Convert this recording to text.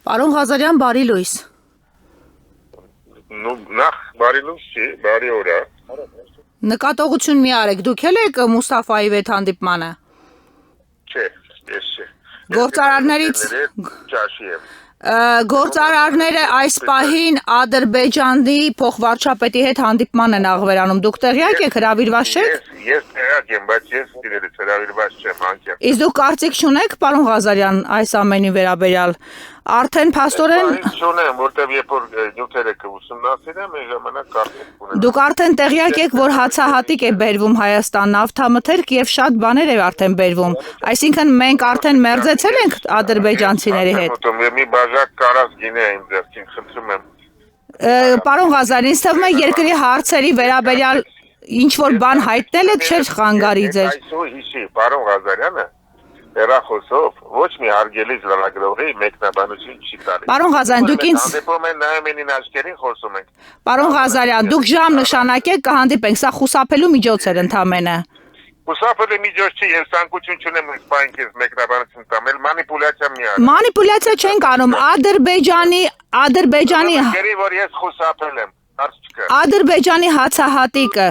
Պարոն Ղազարյան, բարի լույս։ Նախ բարի լույս չի, բարի օր։ Նկատողություն մի արեք, դուք էլ եք Մուստաֆայի հետ հանդիպմանը։ Չէ, ես չէ։ Գործարարներից ճաշի եմ։ Գործարարները այս պահին Ադրբեջանի փոխվարչապետի հետ հանդիպման են աղվերանում։ Դուք տեղյակ եք, հրավիրված չեք։ Ես տեղյակ եմ, բայց ես իրենց հրավիրված չեմ անկեղծ։ Իսկ դուք կարծիք չունեք, պարոն Ղազարյան, այս ամենի վերաբերյալ։ Արդեն փաստորեն Չունեմ, որտեվ երբ որ նյութերը կուսումնասիրեմ, այն ժամանակ կարծիք ունեմ։ Դուք արդեն տեղյակ եք, որ հացահատիկ է բերվում Հայաստան նավթամթերք եւ շատ բաներ է արդեն բերվում։ Այսինքն մենք արդեն մերձեցել ենք ադրբեջանցիների հետ։ Մի բաժակ կարած գինի այն ձեռքին, խնդրում եմ։ Պարոն Ղազարյան, ինձ թվում է երկրի հարցերի վերաբերյալ ինչ որ բան հայտնել եք, չէ՞ խանգարի ձեր։ Այսօր հիշի, պարոն Ղազարյանը հեռախոսով ոչ մի հարգելի լրագրողի մեկնաբանություն չի տալիս։ Պարոն Ղազարյան, դուք ինձ հանդիպում են նայում են աչքերին խոսում ենք։ Պարոն Ղազարյան, դուք ժամ նշանակեք, կհանդիպենք, սա խուսափելու միջոց էր ընդամենը։ Խուսափելի միջոց չի, ես ցանկություն չունեմ սպայն քեզ մեկնաբանություն տամ, էլ մանիպուլյացիա մի արի։ Մանիպուլյացիա չենք անում, Ադրբեջանի Գերի որ ես խուսափել եմ, հարց չկա։ Ադրբեջանի հացահատիկը